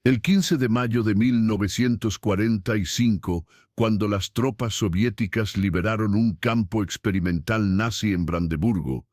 El 15 de mayo de 1945, cuando las tropas soviéticas liberaron un campo experimental nazi en Brandeburgo,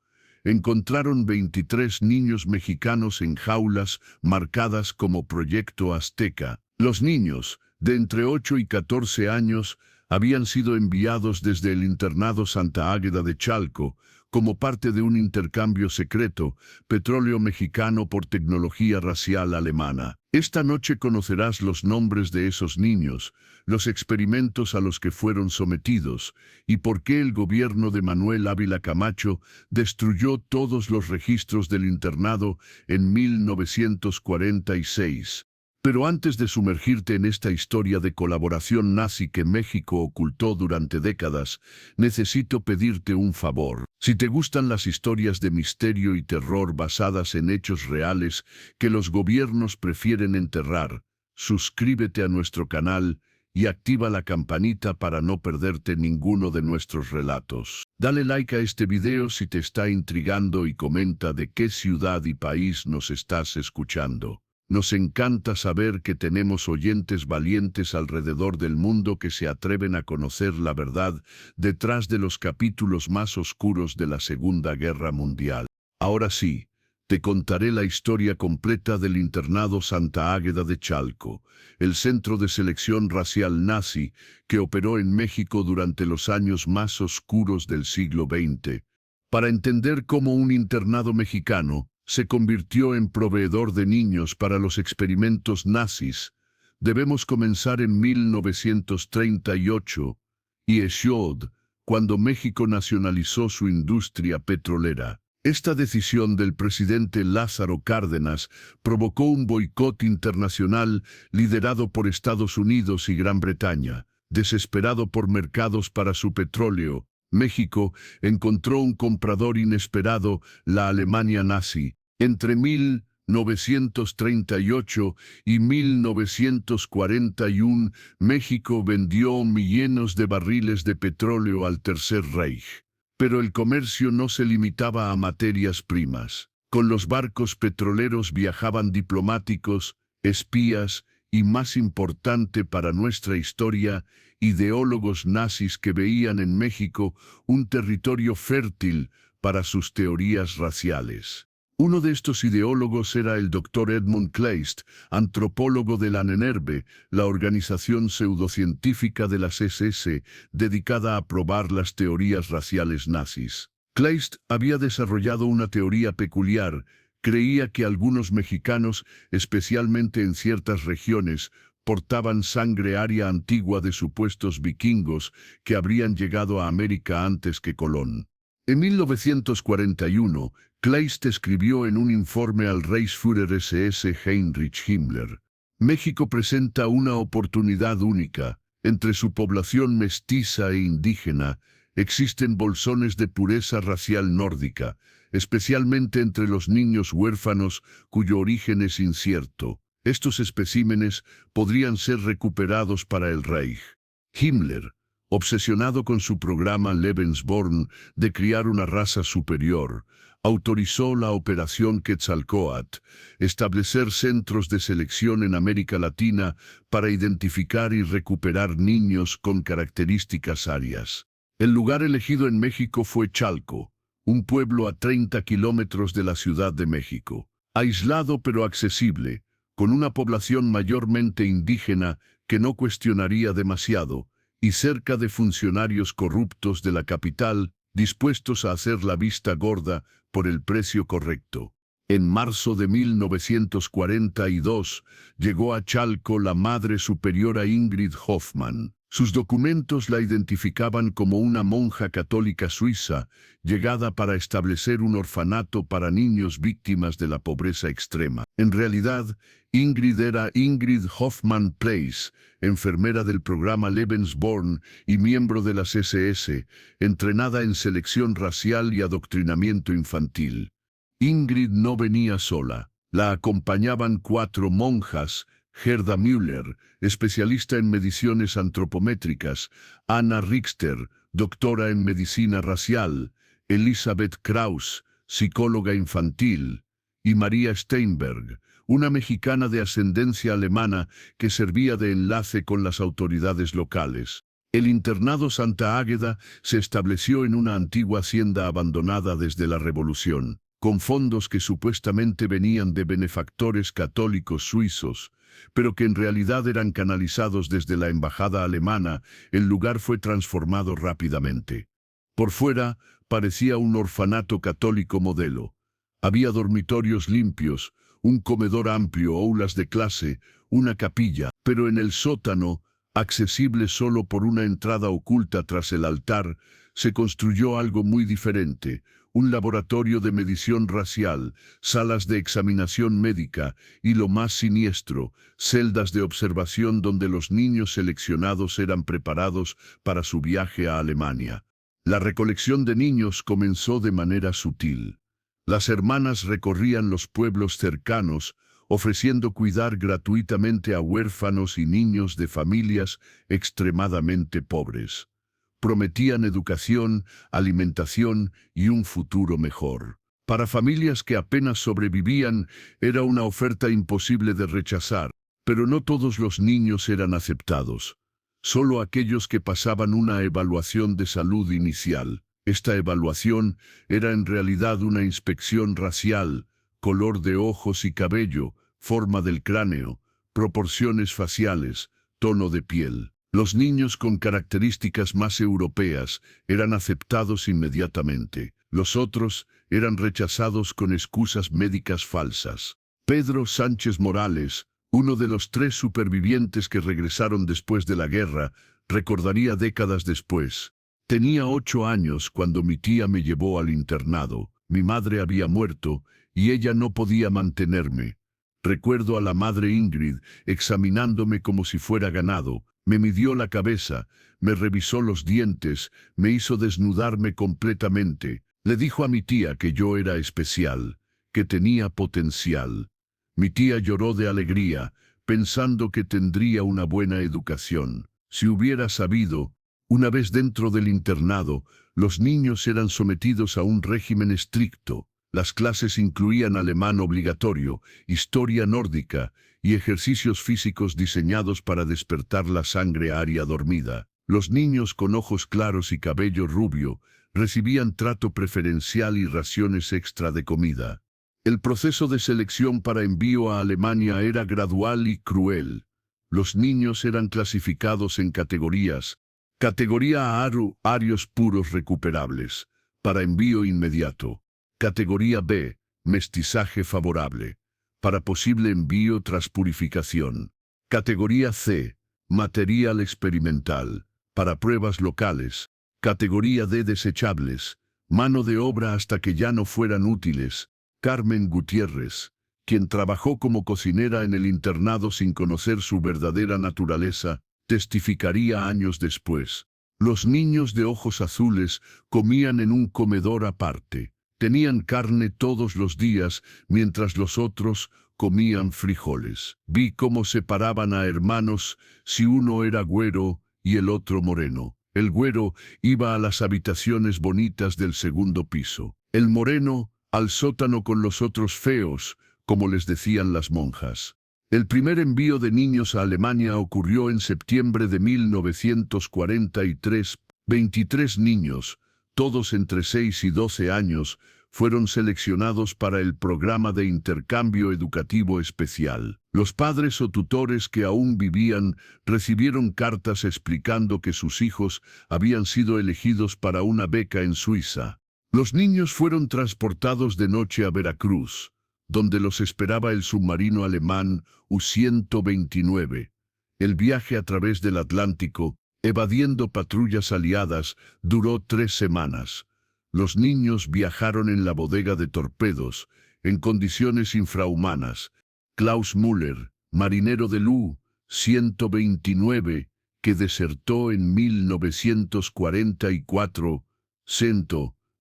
encontraron 23 niños mexicanos en jaulas marcadas como Proyecto Azteca. Los niños, de entre 8 y 14 años, habían sido enviados desde el internado Santa Águeda de Chalco, como parte de un intercambio secreto, petróleo mexicano por tecnología racial alemana. Esta noche conocerás los nombres de esos niños, los experimentos a los que fueron sometidos, y por qué el gobierno de Manuel Ávila Camacho destruyó todos los registros del internado en 1946. Pero antes de sumergirte en esta historia de colaboración nazi que México ocultó durante décadas, necesito pedirte un favor. Si te gustan las historias de misterio y terror basadas en hechos reales que los gobiernos prefieren enterrar, suscríbete a nuestro canal y activa la campanita para no perderte ninguno de nuestros relatos. Dale like a este video si te está intrigando y comenta de qué ciudad y país nos estás escuchando. Nos encanta saber que tenemos oyentes valientes alrededor del mundo que se atreven a conocer la verdad detrás de los capítulos más oscuros de la Segunda Guerra Mundial. Ahora sí, te contaré la historia completa del internado Santa Águeda de Chalco, el centro de selección racial nazi que operó en México durante los años más oscuros del siglo XX. Para entender cómo un internado mexicano se convirtió en proveedor de niños para los experimentos nazis, debemos comenzar en 1938 y Eschod, cuando México nacionalizó su industria petrolera. Esta decisión del presidente Lázaro Cárdenas provocó un boicot internacional liderado por Estados Unidos y Gran Bretaña. Desesperado por mercados para su petróleo, México encontró un comprador inesperado, la Alemania nazi. Entre 1938 y 1941, México vendió millones de barriles de petróleo al Tercer Reich. Pero el comercio no se limitaba a materias primas. Con los barcos petroleros viajaban diplomáticos, espías y, más importante para nuestra historia, ideólogos nazis que veían en México un territorio fértil para sus teorías raciales. Uno de estos ideólogos era el Dr. Edmund Kleist, antropólogo de la NENERVE, la organización pseudocientífica de las SS, dedicada a probar las teorías raciales nazis. Kleist había desarrollado una teoría peculiar. Creía que algunos mexicanos, especialmente en ciertas regiones, portaban sangre aria antigua de supuestos vikingos que habrían llegado a América antes que Colón. En 1941, Kleist escribió en un informe al Reichsführer SS Heinrich Himmler: México presenta una oportunidad única. Entre su población mestiza e indígena, existen bolsones de pureza racial nórdica, especialmente entre los niños huérfanos cuyo origen es incierto. Estos especímenes podrían ser recuperados para el Reich. Himmler, obsesionado con su programa Lebensborn de criar una raza superior, autorizó la Operación Quetzalcóatl, establecer centros de selección en América Latina para identificar y recuperar niños con características arias. El lugar elegido en México fue Chalco, un pueblo a 30 kilómetros de la Ciudad de México. Aislado pero accesible, con una población mayormente indígena que no cuestionaría demasiado, y cerca de funcionarios corruptos de la capital, dispuestos a hacer la vista gorda por el precio correcto. En marzo de 1942 llegó a Chalco la Madre Superiora Ingrid Hoffmann. Sus documentos la identificaban como una monja católica suiza, llegada para establecer un orfanato para niños víctimas de la pobreza extrema. En realidad, Ingrid era Ingrid Hoffmann Place, enfermera del programa Lebensborn y miembro de las SS, entrenada en selección racial y adoctrinamiento infantil. Ingrid no venía sola. La acompañaban 4 monjas: Gerda Müller, especialista en mediciones antropométricas; Anna Richter, doctora en medicina racial; Elizabeth Kraus, psicóloga infantil; y María Steinberg, una mexicana de ascendencia alemana que servía de enlace con las autoridades locales. El internado Santa Águeda se estableció en una antigua hacienda abandonada desde la Revolución, con fondos que supuestamente venían de benefactores católicos suizos, pero que en realidad eran canalizados desde la embajada alemana. El lugar fue transformado rápidamente. Por fuera, parecía un orfanato católico modelo. Había dormitorios limpios, un comedor amplio, aulas de clase, una capilla, pero en el sótano, accesible solo por una entrada oculta tras el altar, se construyó algo muy diferente: un laboratorio de medición racial, salas de examinación médica y, lo más siniestro, celdas de observación donde los niños seleccionados eran preparados para su viaje a Alemania. La recolección de niños comenzó de manera sutil. Las hermanas recorrían los pueblos cercanos, ofreciendo cuidar gratuitamente a huérfanos y niños de familias extremadamente pobres. Prometían educación, alimentación y un futuro mejor. Para familias que apenas sobrevivían, era una oferta imposible de rechazar, pero no todos los niños eran aceptados. Solo aquellos que pasaban una evaluación de salud inicial. Esta evaluación era en realidad una inspección racial: color de ojos y cabello, forma del cráneo, proporciones faciales, tono de piel. Los niños con características más europeas eran aceptados inmediatamente. Los otros eran rechazados con excusas médicas falsas. Pedro Sánchez Morales, uno de los 3 supervivientes que regresaron después de la guerra, recordaría décadas después: tenía 8 años cuando mi tía me llevó al internado. Mi madre había muerto y ella no podía mantenerme. Recuerdo a la madre Ingrid examinándome como si fuera ganado. Me midió la cabeza, me revisó los dientes, me hizo desnudarme completamente. Le dijo a mi tía que yo era especial, que tenía potencial. Mi tía lloró de alegría, pensando que tendría una buena educación. Si hubiera sabido. Una vez dentro del internado, los niños eran sometidos a un régimen estricto. Las clases incluían alemán obligatorio, historia nórdica y ejercicios físicos diseñados para despertar la sangre aria dormida. Los niños con ojos claros y cabello rubio recibían trato preferencial y raciones extra de comida. El proceso de selección para envío a Alemania era gradual y cruel. Los niños eran clasificados en categorías. Categoría A, arios puros recuperables, para envío inmediato. Categoría B, mestizaje favorable, para posible envío tras purificación. Categoría C, material experimental, para pruebas locales. Categoría D, desechables, mano de obra hasta que ya no fueran útiles. Carmen Gutiérrez, quien trabajó como cocinera en el internado sin conocer su verdadera naturaleza, testificaría años después: los niños de ojos azules comían en un comedor aparte. Tenían carne todos los días, mientras los otros comían frijoles. Vi cómo separaban a hermanos si uno era güero y el otro moreno. El güero iba a las habitaciones bonitas del segundo piso. El moreno, al sótano con los otros feos, como les decían las monjas. El primer envío de niños a Alemania ocurrió en septiembre de 1943. 23 niños, todos entre 6 y 12 años, fueron seleccionados para el programa de intercambio educativo especial. Los padres o tutores que aún vivían recibieron cartas explicando que sus hijos habían sido elegidos para una beca en Suiza. Los niños fueron transportados de noche a Veracruz, donde los esperaba el submarino alemán U-129. El viaje a través del Atlántico, evadiendo patrullas aliadas, duró 3 semanas. Los niños viajaron en la bodega de torpedos, en condiciones infrahumanas. Klaus Müller, marinero del U-129, que desertó en 1944,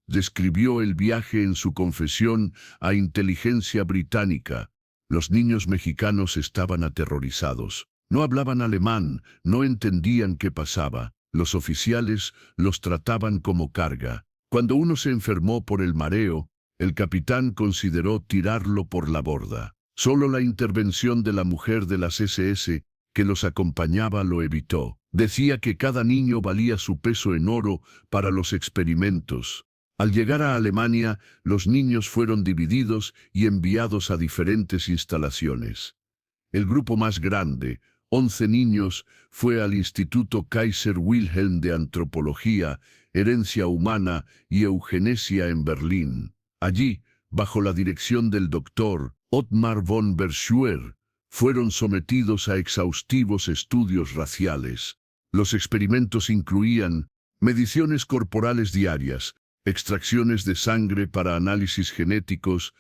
describió el viaje en su confesión a Inteligencia Británica. Los niños mexicanos estaban aterrorizados. No hablaban alemán, no entendían qué pasaba. Los oficiales los trataban como carga. Cuando uno se enfermó por el mareo, el capitán consideró tirarlo por la borda. Solo la intervención de la mujer de las SS que los acompañaba lo evitó. Decía que cada niño valía su peso en oro para los experimentos. Al llegar a Alemania, los niños fueron divididos y enviados a diferentes instalaciones. El grupo más grande, 11 niños, fue al Instituto Kaiser Wilhelm de Antropología, Herencia Humana y Eugenesia en Berlín. Allí, bajo la dirección del doctor Ottmar von Verschuer, fueron sometidos a exhaustivos estudios raciales. Los experimentos incluían mediciones corporales diarias, extracciones de sangre para análisis genéticos,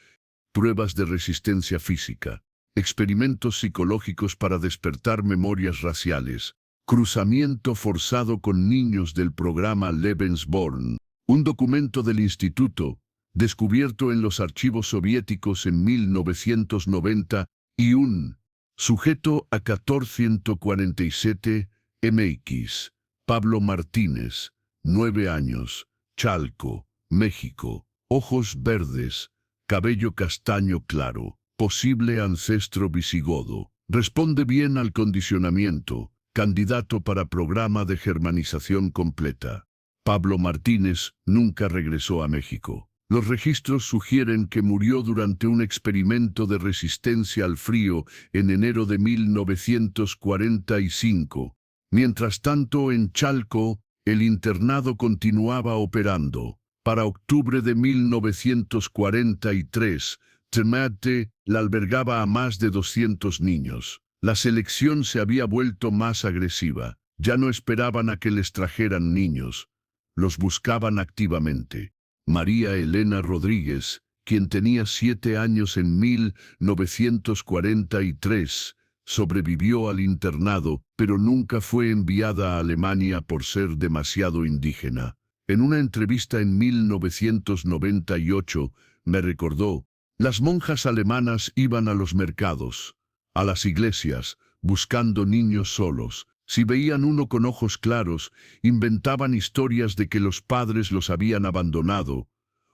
pruebas de resistencia física, experimentos psicológicos para despertar memorias raciales, cruzamiento forzado con niños del programa Lebensborn. Un documento del instituto, descubierto en los archivos soviéticos en 1990, y un sujeto a 1447 MX, Pablo Martínez, 9 años, Chalco, México, ojos verdes, cabello castaño claro, posible ancestro visigodo. Responde bien al condicionamiento, candidato para programa de germanización completa. Pablo Martínez nunca regresó a México. Los registros sugieren que murió durante un experimento de resistencia al frío en enero de 1945. Mientras tanto, en Chalco, el internado continuaba operando. Para octubre de 1943, Temate la albergaba a más de 200 niños. La selección se había vuelto más agresiva. Ya no esperaban a que les trajeran niños. Los buscaban activamente. María Elena Rodríguez, quien tenía 7 años en 1943, sobrevivió al internado, pero nunca fue enviada a Alemania por ser demasiado indígena. En una entrevista en 1998, me recordó, las monjas alemanas iban a los mercados, a las iglesias, buscando niños solos. Si veían uno con ojos claros, inventaban historias de que los padres los habían abandonado,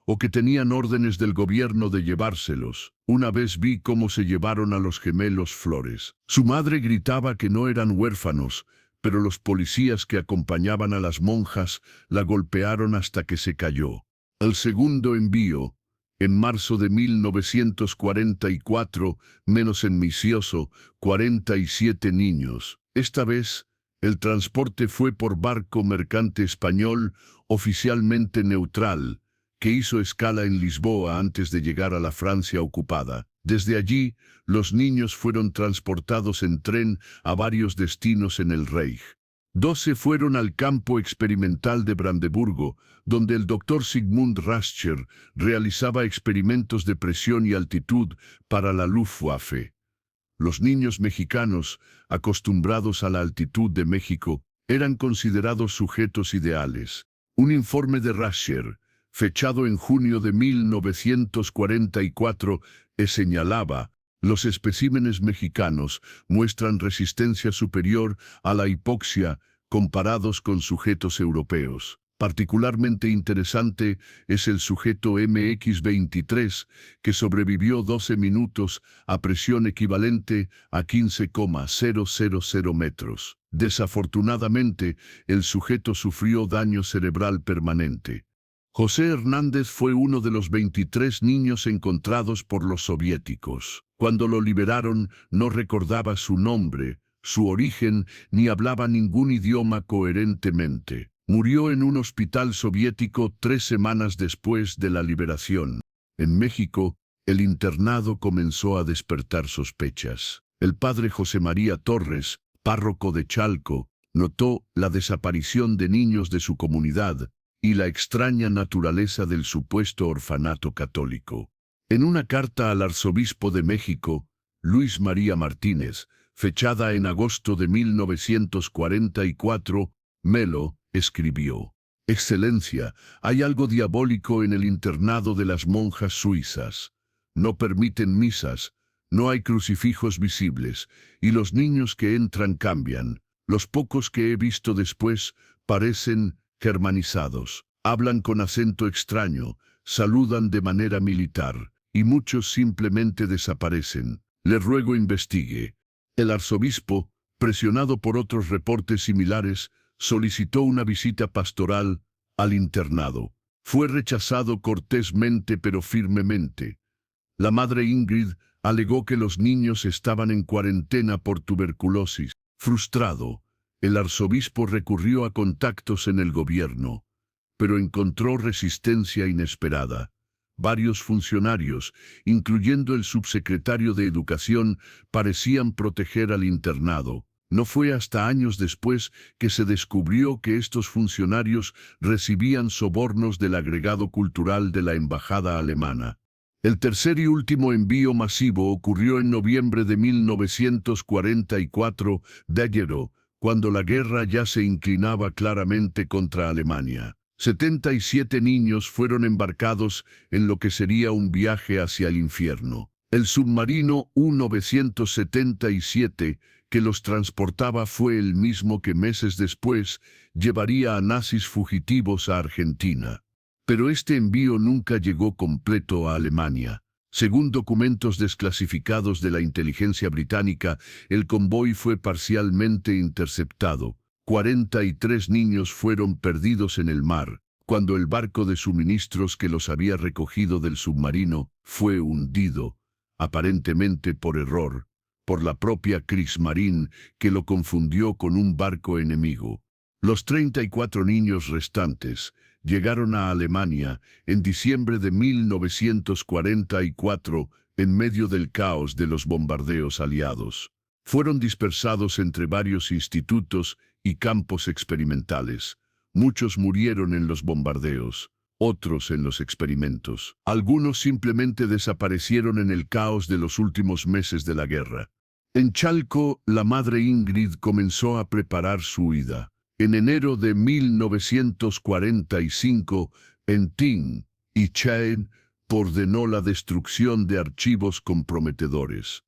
o que tenían órdenes del gobierno de llevárselos. Una vez vi cómo se llevaron a los gemelos Flores. Su madre gritaba que no eran huérfanos, pero los policías que acompañaban a las monjas la golpearon hasta que se cayó. El segundo envío, en marzo de 1944, menos ambicioso, 47 niños. Esta vez, el transporte fue por barco mercante español, oficialmente neutral, que hizo escala en Lisboa antes de llegar a la Francia ocupada. Desde allí, los niños fueron transportados en tren a varios destinos en el Reich. 12 fueron al campo experimental de Brandeburgo, donde el doctor Sigmund Rascher realizaba experimentos de presión y altitud para la Luftwaffe. Los niños mexicanos, acostumbrados a la altitud de México, eran considerados sujetos ideales. Un informe de Rascher, fechado en junio de 1944, señalaba: los especímenes mexicanos muestran resistencia superior a la hipoxia comparados con sujetos europeos. Particularmente interesante es el sujeto MX-23, que sobrevivió 12 minutos a presión equivalente a 15,000 metros. Desafortunadamente, el sujeto sufrió daño cerebral permanente. José Hernández fue uno de los 23 niños encontrados por los soviéticos. Cuando lo liberaron, no recordaba su nombre, su origen, ni hablaba ningún idioma coherentemente. Murió en un hospital soviético 3 semanas después de la liberación. En México, el internado comenzó a despertar sospechas. El padre José María Torres, párroco de Chalco, notó la desaparición de niños de su comunidad y la extraña naturaleza del supuesto orfanato católico. En una carta al arzobispo de México, Luis María Martínez, fechada en agosto de 1944, Melo escribió: Excelencia, hay algo diabólico en el internado de las monjas suizas. No permiten misas, no hay crucifijos visibles, y los niños que entran cambian. Los pocos que he visto después parecen germanizados, hablan con acento extraño, saludan de manera militar, y muchos simplemente desaparecen. Le ruego investigue. El arzobispo, presionado por otros reportes similares, solicitó una visita pastoral al internado. Fue rechazado cortésmente pero firmemente. La madre Ingrid alegó que los niños estaban en cuarentena por tuberculosis. Frustrado, el arzobispo recurrió a contactos en el gobierno, pero encontró resistencia inesperada. Varios funcionarios, incluyendo el subsecretario de Educación, parecían proteger al internado. No fue hasta años después que se descubrió que estos funcionarios recibían sobornos del agregado cultural de la embajada alemana. El tercer y último envío masivo ocurrió en noviembre de 1944, Dagero, cuando la guerra ya se inclinaba claramente contra Alemania. 77 niños fueron embarcados en lo que sería un viaje hacia el infierno. El submarino U-977, que los transportaba, fue el mismo que meses después llevaría a nazis fugitivos a Argentina. Pero este envío nunca llegó completo a Alemania. Según documentos desclasificados de la inteligencia británica, el convoy fue parcialmente interceptado. 43 niños fueron perdidos en el mar, cuando el barco de suministros que los había recogido del submarino fue hundido, aparentemente por error, por la propia Kriegsmarine, que lo confundió con un barco enemigo. Los 34 niños restantes llegaron a Alemania en diciembre de 1944, en medio del caos de los bombardeos aliados. Fueron dispersados entre varios institutos y campos experimentales. Muchos murieron en los bombardeos, otros en los experimentos. Algunos simplemente desaparecieron en el caos de los últimos meses de la guerra. En Chalco, la madre Ingrid comenzó a preparar su huida. En enero de 1945, en Tin y Chaen, ordenó la destrucción de archivos comprometedores.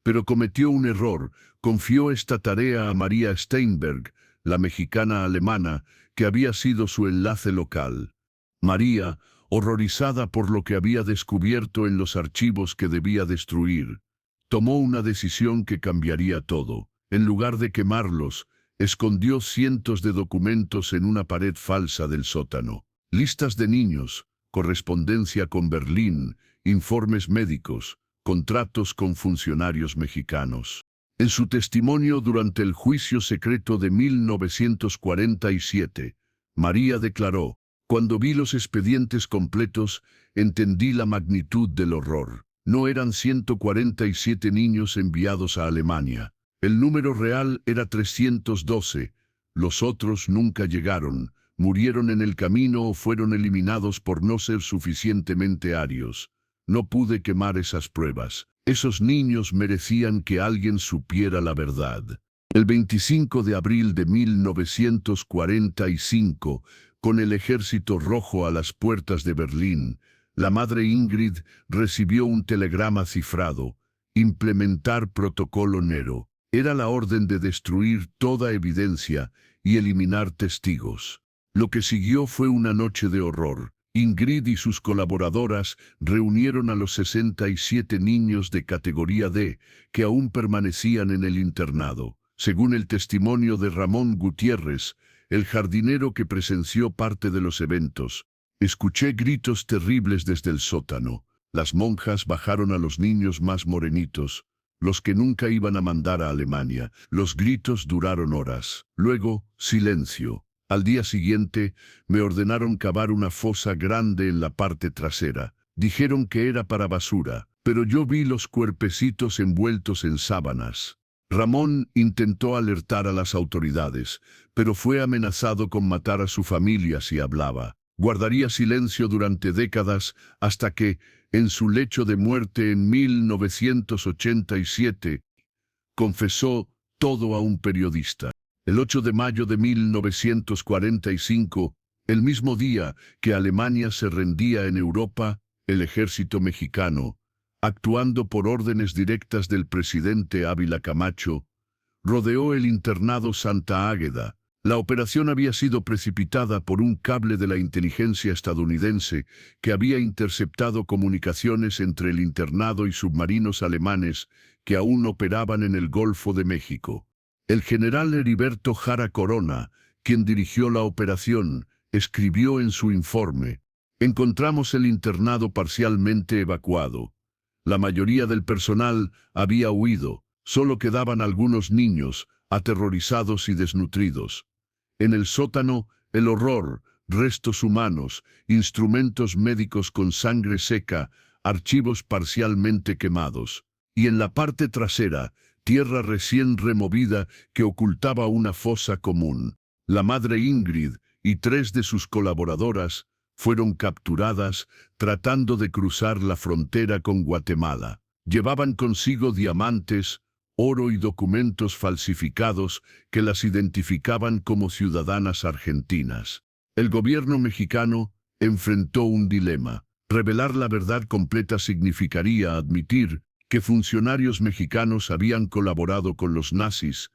Pero cometió un error. Confió esta tarea a María Steinberg, la mexicana alemana, que había sido su enlace local. María, horrorizada por lo que había descubierto en los archivos que debía destruir, tomó una decisión que cambiaría todo. En lugar de quemarlos, escondió cientos de documentos en una pared falsa del sótano. Listas de niños, correspondencia con Berlín, informes médicos, contratos con funcionarios mexicanos. En su testimonio durante el juicio secreto de 1947, María declaró: «Cuando vi los expedientes completos, entendí la magnitud del horror. No eran 147 niños enviados a Alemania. El número real era 312. Los otros nunca llegaron, murieron en el camino o fueron eliminados por no ser suficientemente arios. No pude quemar esas pruebas. Esos niños merecían que alguien supiera la verdad». El 25 de abril de 1945, con el Ejército Rojo a las puertas de Berlín, la madre Ingrid recibió un telegrama cifrado: implementar protocolo Nero. Era la orden de destruir toda evidencia y eliminar testigos. Lo que siguió fue una noche de horror. Ingrid y sus colaboradoras reunieron a los 67 niños de categoría D que aún permanecían en el internado. Según el testimonio de Ramón Gutiérrez, el jardinero que presenció parte de los eventos, escuché gritos terribles desde el sótano. Las monjas bajaron a los niños más morenitos, los que nunca iban a mandar a Alemania. Los gritos duraron horas. Luego, silencio. Al día siguiente, me ordenaron cavar una fosa grande en la parte trasera. Dijeron que era para basura, pero yo vi los cuerpecitos envueltos en sábanas. Ramón intentó alertar a las autoridades, pero fue amenazado con matar a su familia si hablaba. Guardaría silencio durante décadas hasta que, en su lecho de muerte en 1987, confesó todo a un periodista. El 8 de mayo de 1945, el mismo día que Alemania se rendía en Europa, el ejército mexicano, actuando por órdenes directas del presidente Ávila Camacho, rodeó el internado Santa Águeda. La operación había sido precipitada por un cable de la inteligencia estadounidense que había interceptado comunicaciones entre el internado y submarinos alemanes que aún operaban en el Golfo de México. El general Heriberto Jara Corona, quien dirigió la operación, escribió en su informe: encontramos el internado parcialmente evacuado. La mayoría del personal había huido, solo quedaban algunos niños, aterrorizados y desnutridos. En el sótano, el horror, restos humanos, instrumentos médicos con sangre seca, archivos parcialmente quemados. Y en la parte trasera, tierra recién removida que ocultaba una fosa común. La madre Ingrid y 3 de sus colaboradoras fueron capturadas tratando de cruzar la frontera con Guatemala. Llevaban consigo diamantes, oro y documentos falsificados que las identificaban como ciudadanas argentinas. El gobierno mexicano enfrentó un dilema. Revelar la verdad completa significaría admitir que funcionarios mexicanos habían colaborado con los nazis,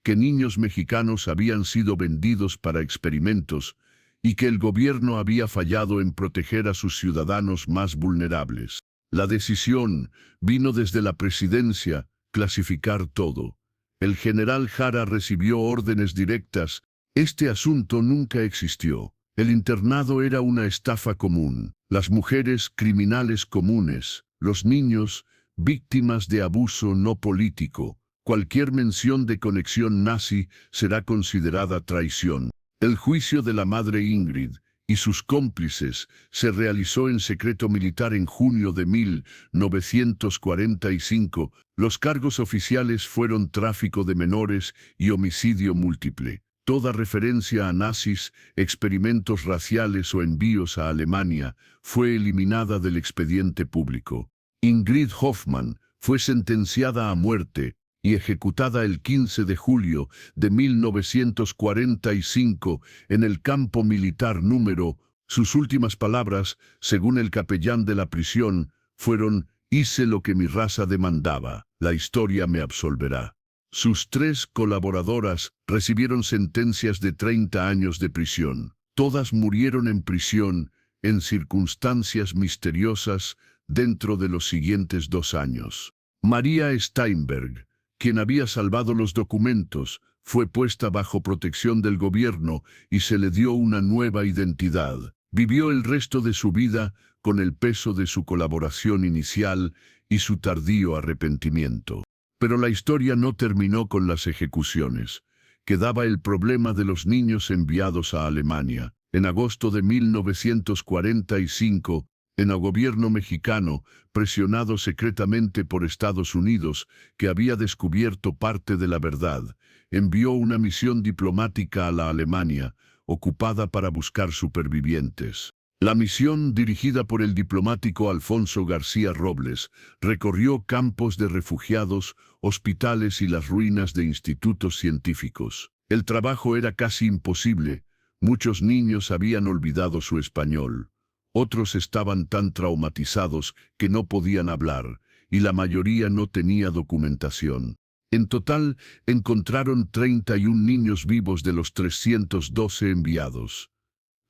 que niños mexicanos habían sido vendidos para experimentos y que el gobierno había fallado en proteger a sus ciudadanos más vulnerables. La decisión vino desde la presidencia: clasificar todo. El general Jara recibió órdenes directas. Este asunto nunca existió. El internado era una estafa común. Las mujeres, criminales comunes. Los niños, víctimas de abuso no político. Cualquier mención de conexión nazi será considerada traición. El juicio de la madre Ingrid y sus cómplices se realizó en secreto militar en junio de 1945. Los cargos oficiales fueron tráfico de menores y homicidio múltiple. Toda referencia a nazis, experimentos raciales o envíos a Alemania fue eliminada del expediente público. Ingrid Hoffmann fue sentenciada a muerte y ejecutada el 15 de julio de 1945 en el campo militar número. Sus últimas palabras, según el capellán de la prisión, fueron: hice lo que mi raza demandaba, la historia me absolverá. Sus 3 colaboradoras recibieron sentencias de 30 años de prisión. Todas murieron en prisión, en circunstancias misteriosas, dentro de los siguientes 2 años. María Steinberg, quien había salvado los documentos, fue puesta bajo protección del gobierno y se le dio una nueva identidad. Vivió el resto de su vida con el peso de su colaboración inicial y su tardío arrepentimiento. Pero la historia no terminó con las ejecuciones. Quedaba el problema de los niños enviados a Alemania. En agosto de 1945, el gobierno mexicano, presionado secretamente por Estados Unidos, que había descubierto parte de la verdad, envió una misión diplomática a la Alemania, ocupada para buscar supervivientes. La misión, dirigida por el diplomático Alfonso García Robles, recorrió campos de refugiados, hospitales y las ruinas de institutos científicos. El trabajo era casi imposible. Muchos niños habían olvidado su español. Otros estaban tan traumatizados que no podían hablar, y la mayoría no tenía documentación. En total, encontraron 31 niños vivos de los 312 enviados.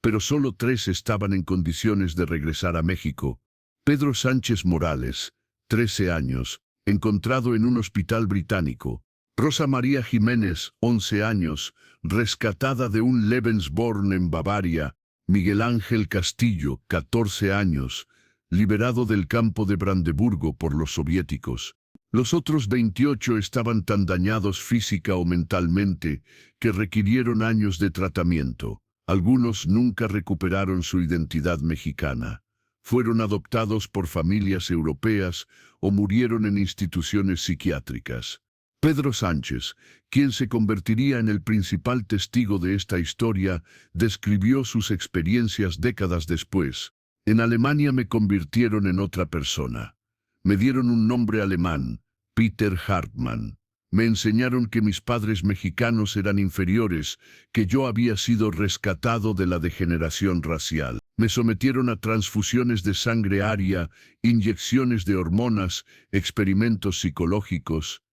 Pero solo 3 estaban en condiciones de regresar a México. Pedro Sánchez Morales, 13 años, encontrado en un hospital británico. Rosa María Jiménez, 11 años, rescatada de un Lebensborn en Bavaria. Miguel Ángel Castillo, 14 años, liberado del campo de Brandeburgo por los soviéticos. Los otros 28 estaban tan dañados física o mentalmente que requirieron años de tratamiento. Algunos nunca recuperaron su identidad mexicana. Fueron adoptados por familias europeas o murieron en instituciones psiquiátricas. Pedro Sánchez, quien se convertiría en el principal testigo de esta historia, describió sus experiencias décadas después. En Alemania me convirtieron en otra persona. Me dieron un nombre alemán, Peter Hartmann. Me enseñaron que mis padres mexicanos eran inferiores, que yo había sido rescatado de la degeneración racial. Me sometieron a transfusiones de sangre aria, inyecciones de hormonas, experimentos psicológicos.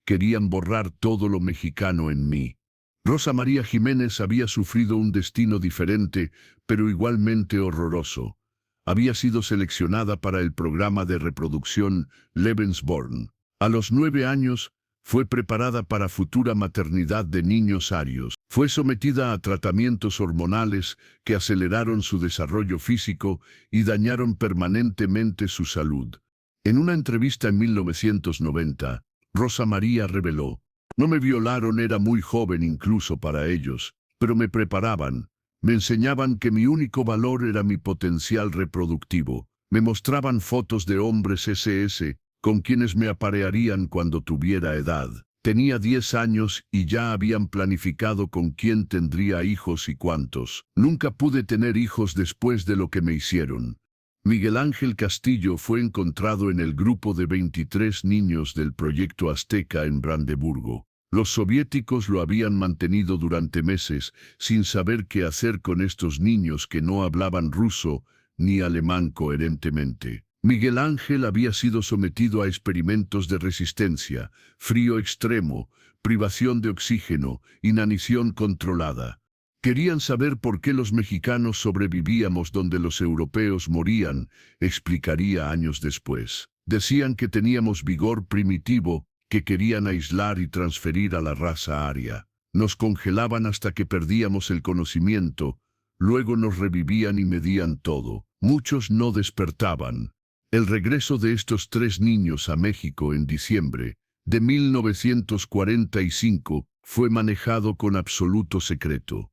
Querían borrar todo lo mexicano en mí. Rosa María Jiménez había sufrido un destino diferente, pero igualmente horroroso. Había sido seleccionada para el programa de reproducción Lebensborn. A los 9 años, fue preparada para futura maternidad de niños arios. Fue sometida a tratamientos hormonales que aceleraron su desarrollo físico y dañaron permanentemente su salud. En una entrevista en 1990, Rosa María reveló: "No me violaron, era muy joven incluso para ellos, pero me preparaban. Me enseñaban que mi único valor era mi potencial reproductivo. Me mostraban fotos de hombres SS, con quienes me aparearían cuando tuviera edad. Tenía 10 años y ya habían planificado con quién tendría hijos y cuántos. Nunca pude tener hijos después de lo que me hicieron". Miguel Ángel Castillo fue encontrado en el grupo de 23 niños del Proyecto Azteca en Brandeburgo. Los soviéticos lo habían mantenido durante meses sin saber qué hacer con estos niños que no hablaban ruso ni alemán coherentemente. Miguel Ángel había sido sometido a experimentos de resistencia, frío extremo, privación de oxígeno, inanición controlada. Querían saber por qué los mexicanos sobrevivíamos donde los europeos morían, explicaría años después. Decían que teníamos vigor primitivo, que querían aislar y transferir a la raza aria. Nos congelaban hasta que perdíamos el conocimiento, luego nos revivían y medían todo. Muchos no despertaban. El regreso de estos 3 niños a México en diciembre de 1945 fue manejado con absoluto secreto.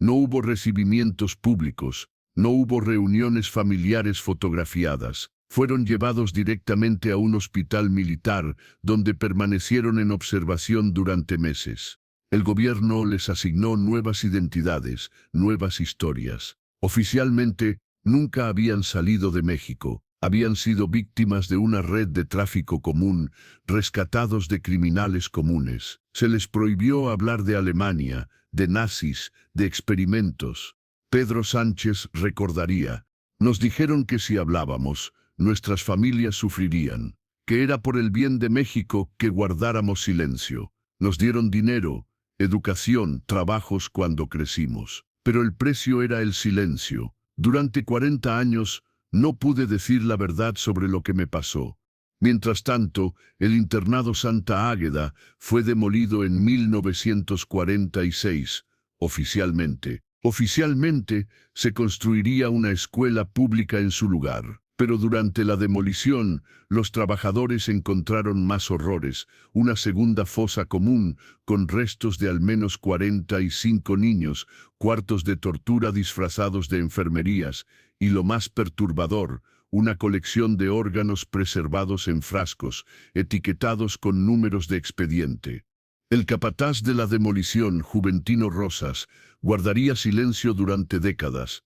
No hubo recibimientos públicos, no hubo reuniones familiares fotografiadas. Fueron llevados directamente a un hospital militar, donde permanecieron en observación durante meses. El gobierno les asignó nuevas identidades, nuevas historias. Oficialmente, nunca habían salido de México. Habían sido víctimas de una red de tráfico común, rescatados de criminales comunes. Se les prohibió hablar de Alemania, de nazis, de experimentos. Pedro Sánchez recordaría: "Nos dijeron que si hablábamos, nuestras familias sufrirían, que era por el bien de México que guardáramos silencio. Nos dieron dinero, educación, trabajos cuando crecimos. Pero el precio era el silencio. Durante 40 años no pude decir la verdad sobre lo que me pasó". Mientras tanto, el internado Santa Águeda fue demolido en 1946, oficialmente. Oficialmente, se construiría una escuela pública en su lugar. Pero durante la demolición, los trabajadores encontraron más horrores: una segunda fosa común, con restos de al menos 45 niños, cuartos de tortura disfrazados de enfermerías, y lo más perturbador, una colección de órganos preservados en frascos, etiquetados con números de expediente. El capataz de la demolición, Juventino Rosas, guardaría silencio durante décadas.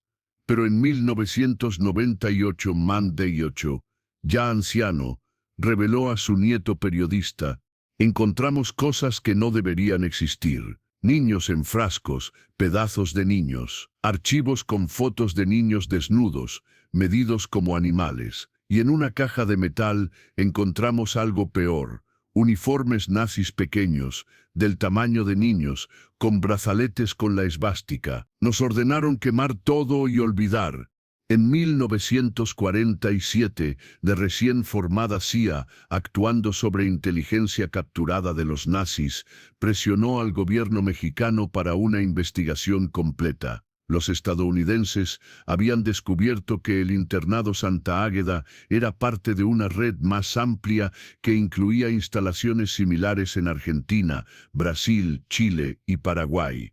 Pero en 1998 Mandeyocho, ya anciano, reveló a su nieto periodista: "Encontramos cosas que no deberían existir. Niños en frascos, pedazos de niños, archivos con fotos de niños desnudos, medidos como animales. Y en una caja de metal encontramos algo peor: uniformes nazis pequeños, del tamaño de niños, con brazaletes con la esvástica. Nos ordenaron quemar todo y olvidar". En 1947, de recién formada CIA, actuando sobre inteligencia capturada de los nazis, presionó al gobierno mexicano para una investigación completa. Los estadounidenses habían descubierto que el internado Santa Águeda era parte de una red más amplia que incluía instalaciones similares en Argentina, Brasil, Chile y Paraguay.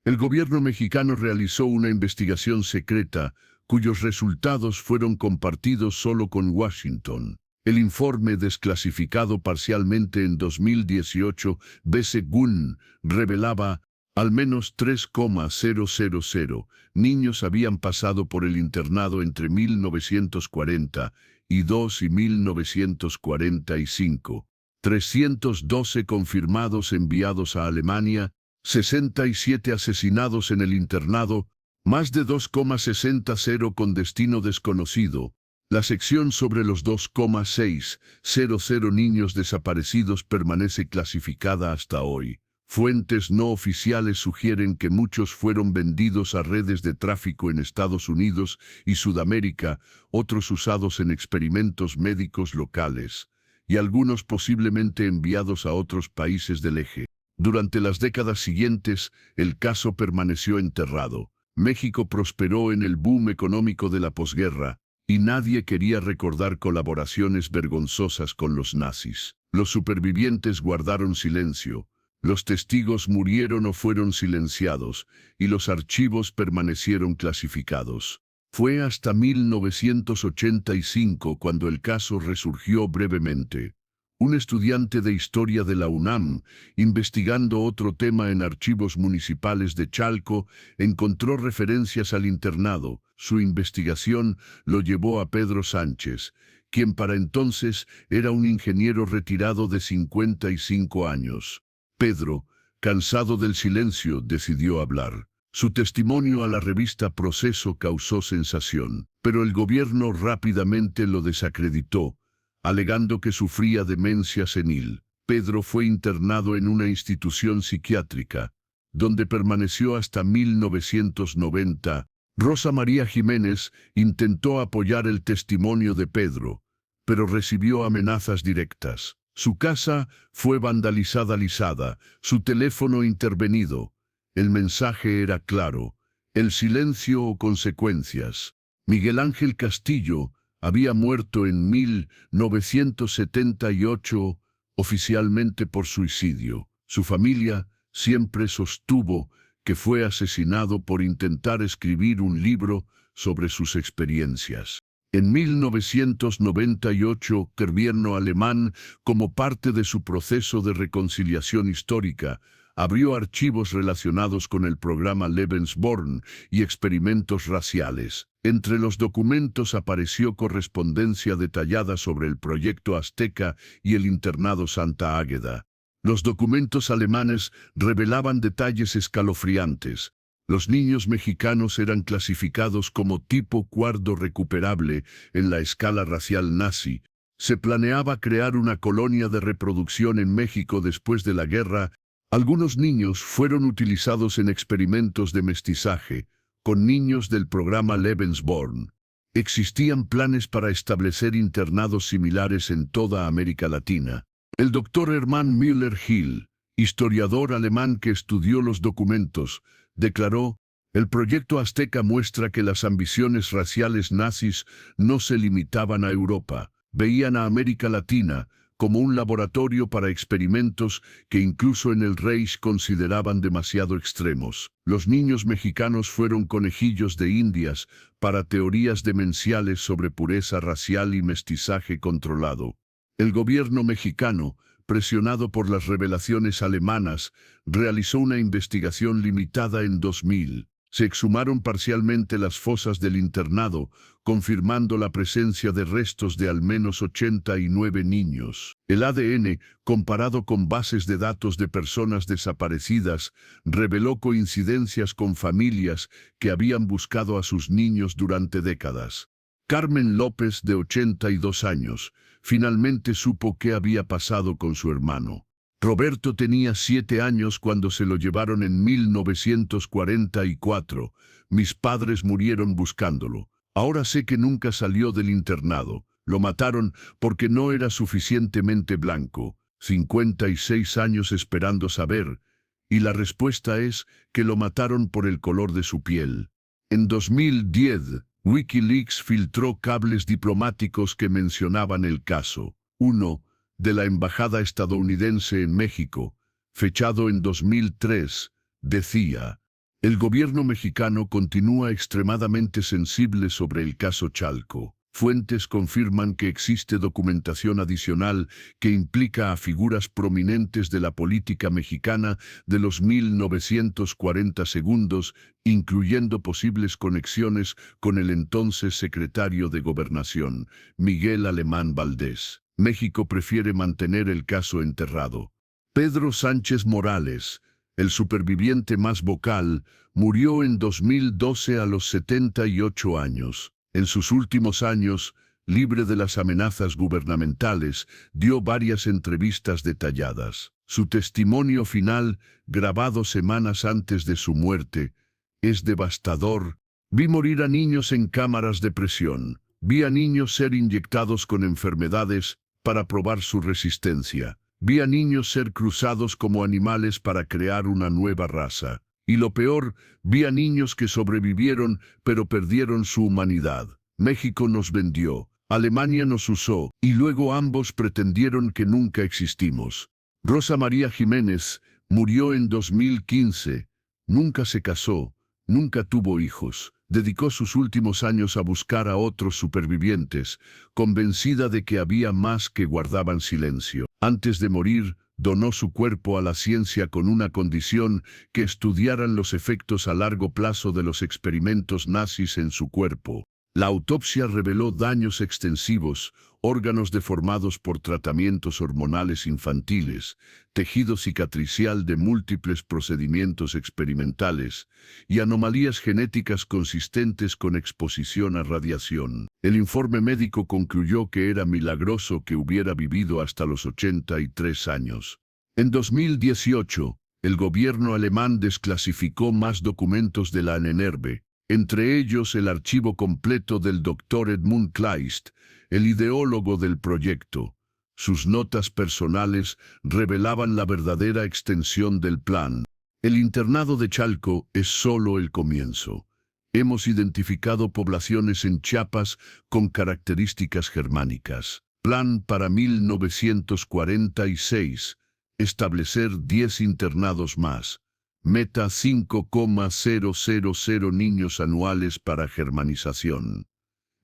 El gobierno mexicano realizó una investigación secreta, cuyos resultados fueron compartidos solo con Washington. El informe, desclasificado parcialmente en 2018, B-Según, revelaba: al menos 3,000 niños habían pasado por el internado entre 1942 y 1945. 312 confirmados enviados a Alemania, 67 asesinados en el internado, más de 2,60 con destino desconocido. La sección sobre los 2,600 niños desaparecidos permanece clasificada hasta hoy. Fuentes no oficiales sugieren que muchos fueron vendidos a redes de tráfico en Estados Unidos y Sudamérica, otros usados en experimentos médicos locales. y algunos posiblemente enviados a otros países del eje. Durante las décadas siguientes, el caso permaneció enterrado. México prosperó en el boom económico de la posguerra, y nadie quería recordar colaboraciones vergonzosas con los nazis. Los supervivientes guardaron silencio, los testigos murieron o fueron silenciados, y los archivos permanecieron clasificados. Fue hasta 1985 cuando el caso resurgió brevemente. Un estudiante de historia de la UNAM, investigando otro tema en archivos municipales de Chalco, encontró referencias al internado. Su investigación lo llevó a Pedro Sánchez, quien para entonces era un ingeniero retirado de 55 años. Pedro, cansado del silencio, decidió hablar. Su testimonio a la revista Proceso causó sensación, pero el gobierno rápidamente lo desacreditó, alegando que sufría demencia senil. Pedro fue internado en una institución psiquiátrica, donde permaneció hasta 1990. Rosa María Jiménez intentó apoyar el testimonio de Pedro, pero recibió amenazas directas. Su casa fue vandalizada, su teléfono intervenido. El mensaje era claro: el silencio o consecuencias. Miguel Ángel Castillo había muerto en 1978, oficialmente por suicidio. Su familia siempre sostuvo que fue asesinado por intentar escribir un libro sobre sus experiencias. En 1998, el gobierno alemán, como parte de su proceso de reconciliación histórica, abrió archivos relacionados con el programa Lebensborn y experimentos raciales. Entre los documentos apareció correspondencia detallada sobre el proyecto Azteca y el internado Santa Águeda. Los documentos alemanes revelaban detalles escalofriantes. Los niños mexicanos eran clasificados como tipo cuarto recuperable en la escala racial nazi. Se planeaba crear una colonia de reproducción en México después de la guerra. Algunos niños fueron utilizados en experimentos de mestizaje, con niños del programa Lebensborn. Existían planes para establecer internados similares en toda América Latina. El doctor Hermann Müller-Hill, historiador alemán que estudió los documentos, declaró: el proyecto Azteca muestra que las ambiciones raciales nazis no se limitaban a Europa, veían a América Latina como un laboratorio para experimentos que incluso en el Reich consideraban demasiado extremos. Los niños mexicanos fueron conejillos de Indias para teorías demenciales sobre pureza racial y mestizaje controlado. El gobierno mexicano, presionado por las revelaciones alemanas, realizó una investigación limitada en 2000. Se exhumaron parcialmente las fosas del internado, confirmando la presencia de restos de al menos 89 niños. El ADN, comparado con bases de datos de personas desaparecidas, reveló coincidencias con familias que habían buscado a sus niños durante décadas. Carmen López, de 82 años, finalmente supo qué había pasado con su hermano. Roberto tenía 7 años cuando se lo llevaron en 1944. Mis padres murieron buscándolo. Ahora sé que nunca salió del internado. Lo mataron porque no era suficientemente blanco. 56 años esperando saber. Y la respuesta es que lo mataron por el color de su piel. En 2010, Wikileaks filtró cables diplomáticos que mencionaban el caso. Uno, de la Embajada estadounidense en México, fechado en 2003, decía: el gobierno mexicano continúa extremadamente sensible sobre el caso Chalco. Fuentes confirman que existe documentación adicional que implica a figuras prominentes de la política mexicana de los 1940 segundos, incluyendo posibles conexiones con el entonces secretario de Gobernación, Miguel Alemán Valdés. México prefiere mantener el caso enterrado. Pedro Sánchez Morales, el superviviente más vocal, murió en 2012 a los 78 años. En sus últimos años, libre de las amenazas gubernamentales, dio varias entrevistas detalladas. Su testimonio final, grabado semanas antes de su muerte, es devastador. Vi morir a niños en cámaras de presión. Vi a niños ser inyectados con enfermedades para probar su resistencia. Vi a niños ser cruzados como animales para crear una nueva raza. Y lo peor, vi a niños que sobrevivieron, pero perdieron su humanidad. México nos vendió, Alemania nos usó, y luego ambos pretendieron que nunca existimos. Rosa María Jiménez murió en 2015. Nunca se casó, nunca tuvo hijos. Dedicó sus últimos años a buscar a otros supervivientes, convencida de que había más que guardaban silencio. Antes de morir, donó su cuerpo a la ciencia con una condición: que estudiaran los efectos a largo plazo de los experimentos nazis en su cuerpo. La autopsia reveló daños extensivos, órganos deformados por tratamientos hormonales infantiles, tejido cicatricial de múltiples procedimientos experimentales y anomalías genéticas consistentes con exposición a radiación. El informe médico concluyó que era milagroso que hubiera vivido hasta los 83 años. En 2018, el gobierno alemán desclasificó más documentos de la Ahnenerbe, entre ellos el archivo completo del Dr. Edmund Kleist, el ideólogo del proyecto. Sus notas personales revelaban la verdadera extensión del plan. El internado de Chalco es solo el comienzo. Hemos identificado poblaciones en Chiapas con características germánicas. Plan para 1946. Establecer 10 internados más. Meta 5,000 niños anuales para germanización.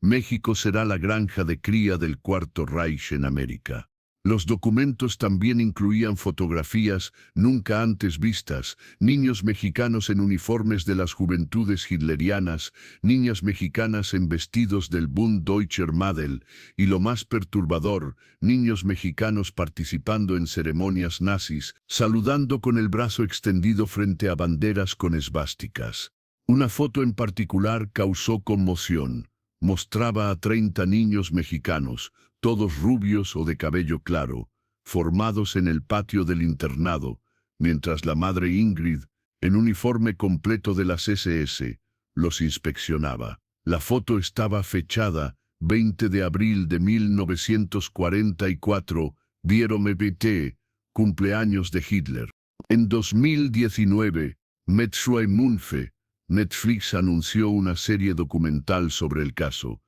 México será la granja de cría del Cuarto Reich en América. Los documentos también incluían fotografías nunca antes vistas, niños mexicanos en uniformes de las juventudes hitlerianas, niñas mexicanas en vestidos del Bund Deutscher Madel, y lo más perturbador, niños mexicanos participando en ceremonias nazis, saludando con el brazo extendido frente a banderas con esvásticas. Una foto en particular causó conmoción. Mostraba a 30 niños mexicanos, todos rubios o de cabello claro, formados en el patio del internado, mientras la madre Ingrid, en uniforme completo de las SS, los inspeccionaba. La foto estaba fechada 20 de abril de 1944, Vierome BT, cumpleaños de Hitler. En 2019, Metzschwei Munfe, Netflix anunció una serie documental sobre el caso,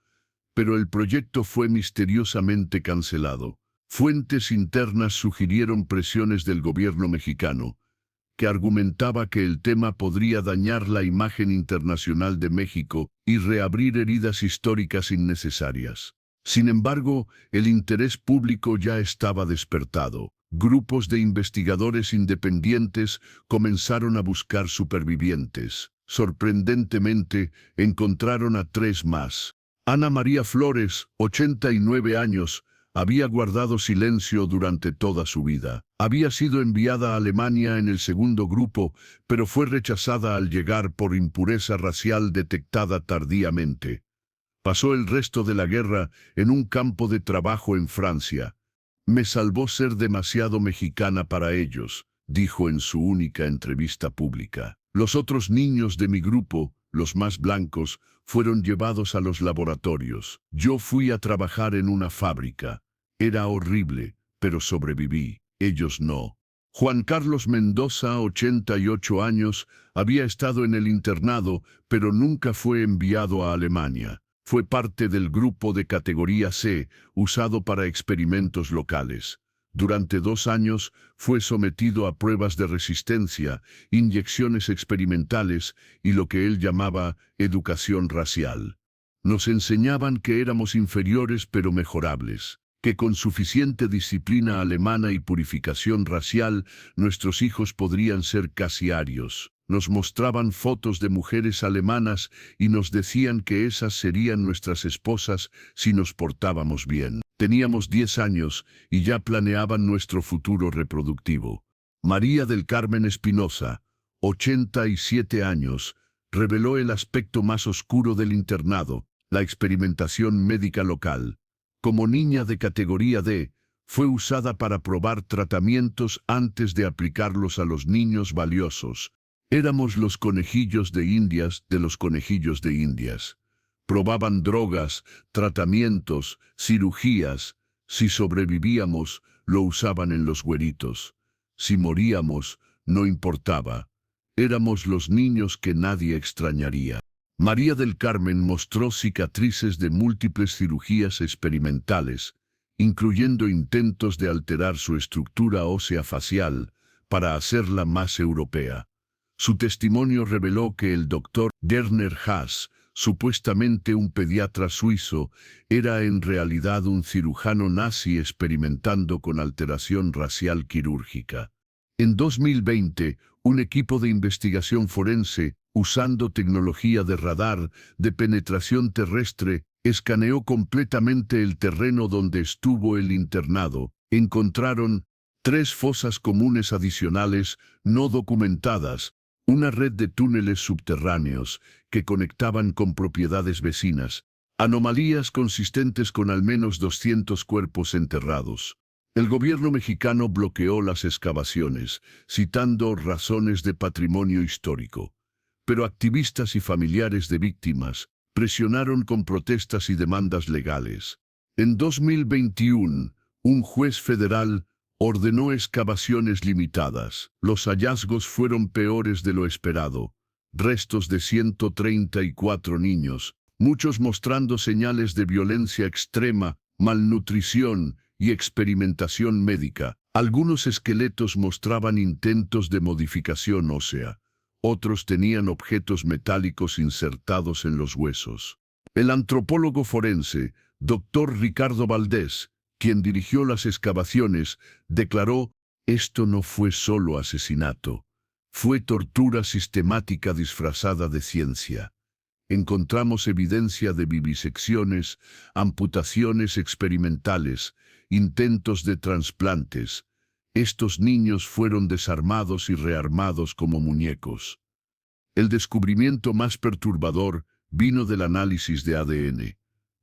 pero el proyecto fue misteriosamente cancelado. Fuentes internas sugirieron presiones del gobierno mexicano, que argumentaba que el tema podría dañar la imagen internacional de México y reabrir heridas históricas innecesarias. Sin embargo, el interés público ya estaba despertado. Grupos de investigadores independientes comenzaron a buscar supervivientes. Sorprendentemente, encontraron a 3 más. Ana María Flores, 89 años, había guardado silencio durante toda su vida. Había sido enviada a Alemania en el segundo grupo, pero fue rechazada al llegar por impureza racial detectada tardíamente. Pasó el resto de la guerra en un campo de trabajo en Francia. Me salvó ser demasiado mexicana para ellos, dijo en su única entrevista pública. Los otros niños de mi grupo, los más blancos, fueron llevados a los laboratorios. Yo fui a trabajar en una fábrica. Era horrible, pero sobreviví. Ellos no. Juan Carlos Mendoza, 88 años, había estado en el internado, pero nunca fue enviado a Alemania. Fue parte del grupo de categoría C, usado para experimentos locales. Durante 2 años fue sometido a pruebas de resistencia, inyecciones experimentales y lo que él llamaba educación racial. Nos enseñaban que éramos inferiores pero mejorables, que con suficiente disciplina alemana y purificación racial nuestros hijos podrían ser casi arios. Nos mostraban fotos de mujeres alemanas y nos decían que esas serían nuestras esposas si nos portábamos bien. Teníamos 10 años y ya planeaban nuestro futuro reproductivo. María del Carmen Espinosa, 87 años, reveló el aspecto más oscuro del internado, la experimentación médica local. Como niña de categoría D, fue usada para probar tratamientos antes de aplicarlos a los niños valiosos. Éramos los conejillos de Indias de los conejillos de Indias. Probaban drogas, tratamientos, cirugías, Si sobrevivíamos, lo usaban en los güeritos. Si moríamos, no importaba. Éramos los niños que nadie extrañaría. María del Carmen mostró cicatrices de múltiples cirugías experimentales, incluyendo intentos de alterar su estructura ósea facial para hacerla más europea. Su testimonio reveló que el doctor Werner Haas, supuestamente un pediatra suizo, era en realidad un cirujano nazi experimentando con alteración racial quirúrgica. En 2020, un equipo de investigación forense, usando tecnología de radar de penetración terrestre, escaneó completamente el terreno donde estuvo el internado. Encontraron 3 fosas comunes adicionales no documentadas, una red de túneles subterráneos que conectaban con propiedades vecinas, anomalías consistentes con al menos 200 cuerpos enterrados. El gobierno mexicano bloqueó las excavaciones, citando razones de patrimonio histórico. Pero activistas y familiares de víctimas presionaron con protestas y demandas legales. En 2021, un juez federal ordenó excavaciones limitadas. Los hallazgos fueron peores de lo esperado. Restos de 134 niños, muchos mostrando señales de violencia extrema, malnutrición y experimentación médica. Algunos esqueletos mostraban intentos de modificación ósea. Otros tenían objetos metálicos insertados en los huesos. El antropólogo forense, Dr. Ricardo Valdés, quien dirigió las excavaciones, declaró: «Esto no fue solo asesinato, fue tortura sistemática disfrazada de ciencia. Encontramos evidencia de vivisecciones, amputaciones experimentales, intentos de trasplantes. Estos niños fueron desarmados y rearmados como muñecos». El descubrimiento más perturbador vino del análisis de ADN.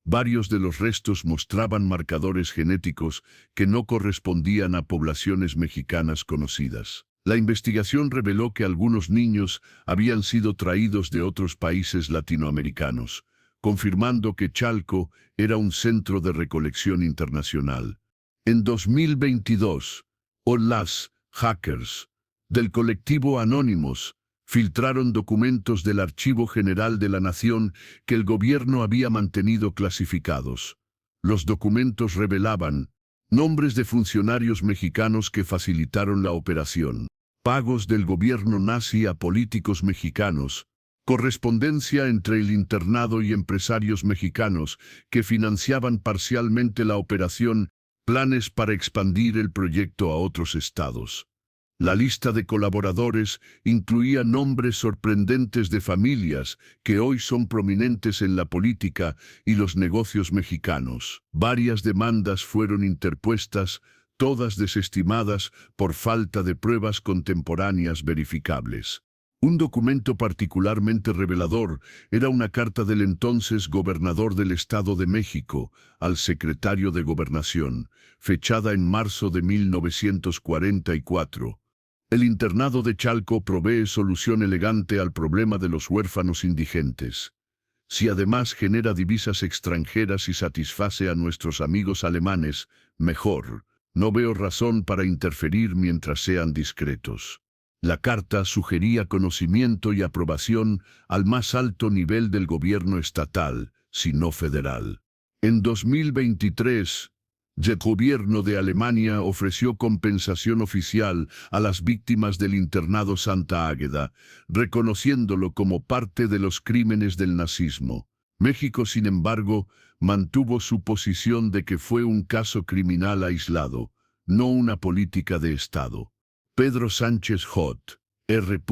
Varios de los restos mostraban marcadores genéticos que no correspondían a poblaciones mexicanas conocidas. La investigación reveló que algunos niños habían sido traídos de otros países latinoamericanos, confirmando que Chalco era un centro de recolección internacional. En 2022, los hackers del colectivo Anonymous filtraron documentos del Archivo General de la Nación que el gobierno había mantenido clasificados. Los documentos revelaban nombres de funcionarios mexicanos que facilitaron la operación, pagos del gobierno nazi a políticos mexicanos, correspondencia entre el internado y empresarios mexicanos que financiaban parcialmente la operación, planes para expandir el proyecto a otros estados. La lista de colaboradores incluía nombres sorprendentes de familias que hoy son prominentes en la política y los negocios mexicanos. Varias demandas fueron interpuestas, todas desestimadas por falta de pruebas contemporáneas verificables. Un documento particularmente revelador era una carta del entonces gobernador del Estado de México al secretario de Gobernación, fechada en marzo de 1944. El internado de Chalco provee solución elegante al problema de los huérfanos indigentes. Si además genera divisas extranjeras y satisface a nuestros amigos alemanes, mejor. No veo razón para interferir mientras sean discretos. La carta sugería conocimiento y aprobación al más alto nivel del gobierno estatal, si no federal. En 2023, el gobierno de Alemania ofreció compensación oficial a las víctimas del internado Santa Águeda, reconociéndolo como parte de los crímenes del nazismo. México, sin embargo, mantuvo su posición de que fue un caso criminal aislado, no una política de Estado. Pedro Sánchez J. R.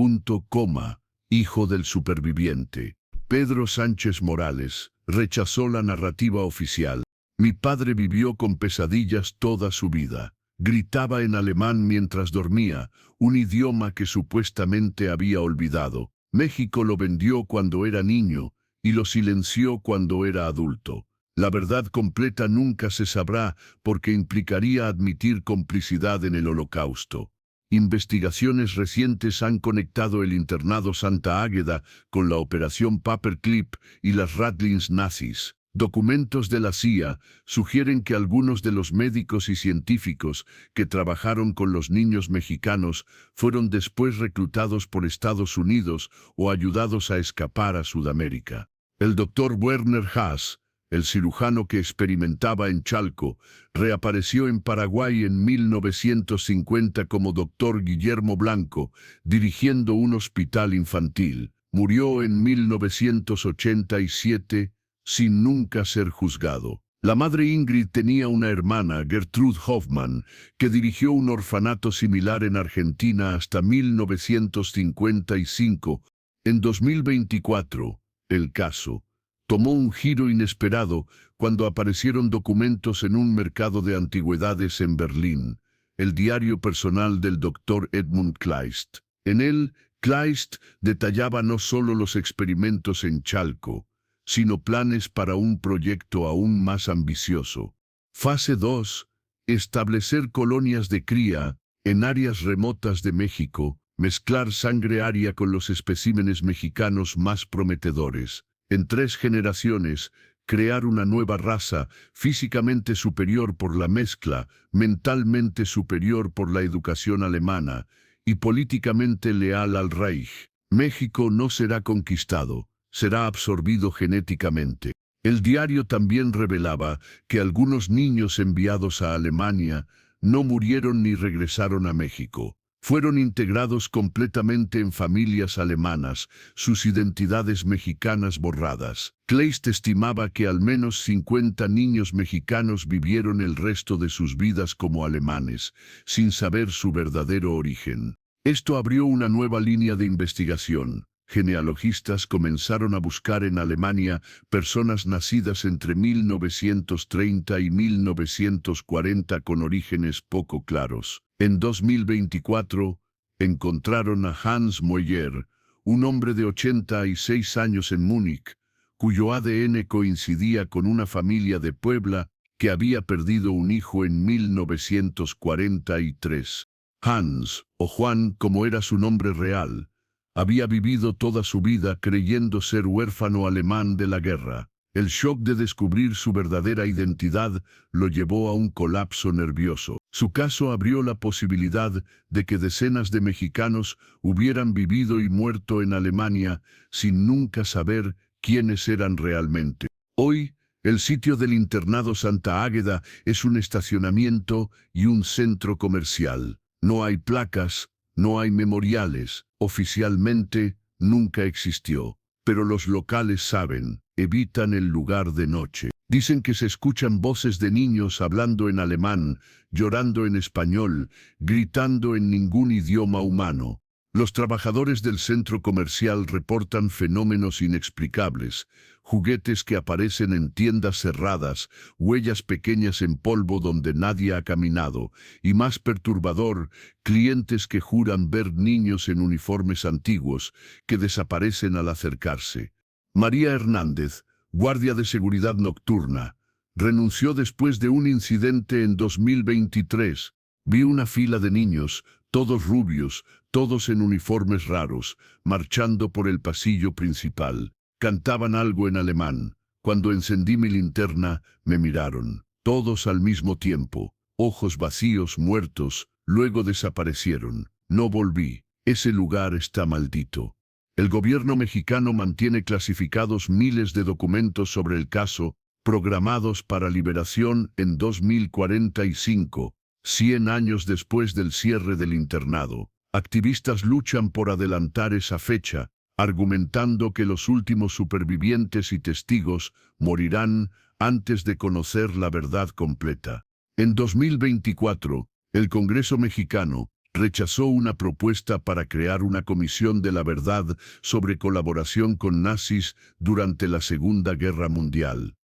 hijo del superviviente, Pedro Sánchez Morales, rechazó la narrativa oficial. «Mi padre vivió con pesadillas toda su vida. Gritaba en alemán mientras dormía, un idioma que supuestamente había olvidado. México lo vendió cuando era niño y lo silenció cuando era adulto. La verdad completa nunca se sabrá porque implicaría admitir complicidad en el Holocausto». Investigaciones recientes han conectado el internado Santa Águeda con la Operación Paperclip y las Ratlins nazis. Documentos de la CIA sugieren que algunos de los médicos y científicos que trabajaron con los niños mexicanos fueron después reclutados por Estados Unidos o ayudados a escapar a Sudamérica. El doctor Werner Haas, el cirujano que experimentaba en Chalco, reapareció en Paraguay en 1950 como doctor Guillermo Blanco, dirigiendo un hospital infantil. Murió en 1987 sin nunca ser juzgado. La madre Ingrid tenía una hermana, Gertrude Hoffmann, que dirigió un orfanato similar en Argentina hasta 1955. En 2024, el caso tomó un giro inesperado cuando aparecieron documentos en un mercado de antigüedades en Berlín, el diario personal del Dr. Edmund Kleist. En él, Kleist detallaba no solo los experimentos en Chalco, sino planes para un proyecto aún más ambicioso. Fase 2. Establecer colonias de cría en áreas remotas de México, mezclar sangre aria con los especímenes mexicanos más prometedores. En 3 generaciones, crear una nueva raza, físicamente superior por la mezcla, mentalmente superior por la educación alemana y políticamente leal al Reich. México no será conquistado, será absorbido genéticamente. El diario también revelaba que algunos niños enviados a Alemania no murieron ni regresaron a México. Fueron integrados completamente en familias alemanas, sus identidades mexicanas borradas. Kleist estimaba que al menos 50 niños mexicanos vivieron el resto de sus vidas como alemanes, sin saber su verdadero origen. Esto abrió una nueva línea de investigación. Genealogistas comenzaron a buscar en Alemania personas nacidas entre 1930 y 1940 con orígenes poco claros. En 2024, encontraron a Hans Moyer, un hombre de 86 años en Múnich, cuyo ADN coincidía con una familia de Puebla que había perdido un hijo en 1943. Hans, o Juan como era su nombre real, había vivido toda su vida creyendo ser huérfano alemán de la guerra. El shock de descubrir su verdadera identidad lo llevó a un colapso nervioso. Su caso abrió la posibilidad de que decenas de mexicanos hubieran vivido y muerto en Alemania sin nunca saber quiénes eran realmente. Hoy, el sitio del internado Santa Águeda es un estacionamiento y un centro comercial. No hay placas, no hay memoriales. Oficialmente, nunca existió. Pero los locales saben, evitan el lugar de noche. Dicen que se escuchan voces de niños hablando en alemán, llorando en español, gritando en ningún idioma humano. Los trabajadores del centro comercial reportan fenómenos inexplicables, juguetes que aparecen en tiendas cerradas, huellas pequeñas en polvo donde nadie ha caminado, y más perturbador, clientes que juran ver niños en uniformes antiguos que desaparecen al acercarse. María Hernández, guardia de seguridad nocturna, renunció después de un incidente en 2023. Vi una fila de niños, todos rubios, todos en uniformes raros, marchando por el pasillo principal. Cantaban algo en alemán. Cuando encendí mi linterna, me miraron, todos al mismo tiempo, ojos vacíos, muertos, luego desaparecieron. No volví. Ese lugar está maldito. El gobierno mexicano mantiene clasificados miles de documentos sobre el caso, programados para liberación en 2045, 100 años después del cierre del internado. Activistas luchan por adelantar esa fecha, argumentando que los últimos supervivientes y testigos morirán antes de conocer la verdad completa. En 2024, el Congreso mexicano rechazó una propuesta para crear una comisión de la verdad sobre colaboración con nazis durante la Segunda Guerra Mundial.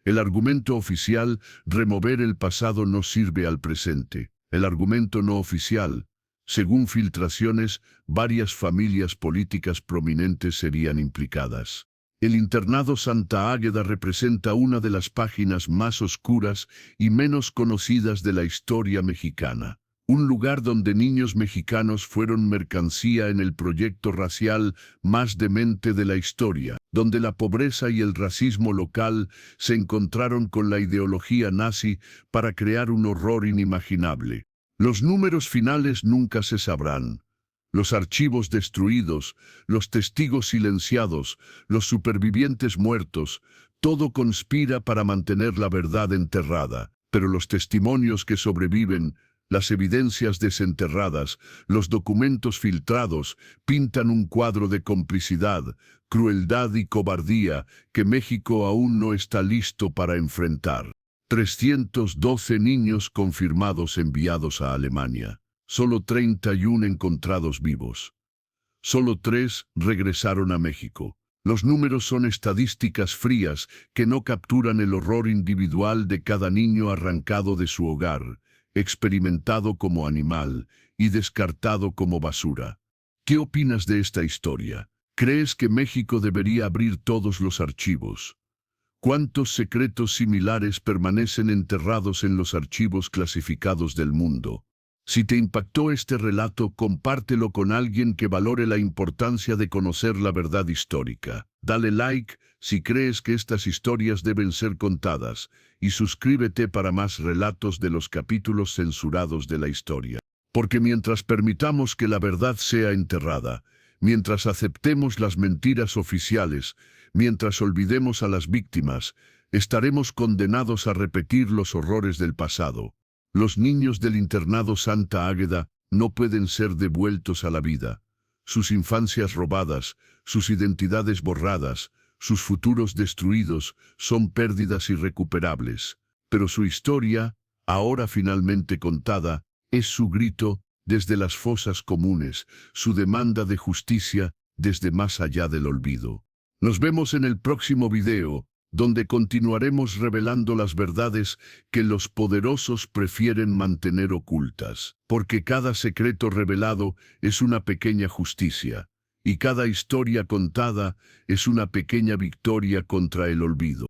El argumento oficial, remover el pasado no sirve al presente. El argumento no oficial, según filtraciones, varias familias políticas prominentes serían implicadas. El internado Santa Águeda representa una de las páginas más oscuras y menos conocidas de la historia mexicana. Un lugar donde niños mexicanos fueron mercancía en el proyecto racial más demente de la historia, donde la pobreza y el racismo local se encontraron con la ideología nazi para crear un horror inimaginable. Los números finales nunca se sabrán. Los archivos destruidos, los testigos silenciados, los supervivientes muertos, todo conspira para mantener la verdad enterrada, pero los testimonios que sobreviven, las evidencias desenterradas, los documentos filtrados, pintan un cuadro de complicidad, crueldad y cobardía que México aún no está listo para enfrentar. 312 niños confirmados enviados a Alemania. Solo 31 encontrados vivos. Solo 3 regresaron a México. Los números son estadísticas frías que no capturan el horror individual de cada niño arrancado de su hogar, experimentado como animal y descartado como basura. ¿Qué opinas de esta historia? ¿Crees que México debería abrir todos los archivos? ¿Cuántos secretos similares permanecen enterrados en los archivos clasificados del mundo? Si te impactó este relato, compártelo con alguien que valore la importancia de conocer la verdad histórica. Dale like si crees que estas historias deben ser contadas y suscríbete para más relatos de los capítulos censurados de la historia. Porque mientras permitamos que la verdad sea enterrada, mientras aceptemos las mentiras oficiales, mientras olvidemos a las víctimas, estaremos condenados a repetir los horrores del pasado. Los niños del internado Santa Águeda no pueden ser devueltos a la vida. Sus infancias robadas, sus identidades borradas, sus futuros destruidos son pérdidas irrecuperables. Pero su historia, ahora finalmente contada, es su grito desde las fosas comunes, su demanda de justicia desde más allá del olvido. Nos vemos en el próximo video, donde continuaremos revelando las verdades que los poderosos prefieren mantener ocultas. Porque cada secreto revelado es una pequeña justicia, y cada historia contada es una pequeña victoria contra el olvido.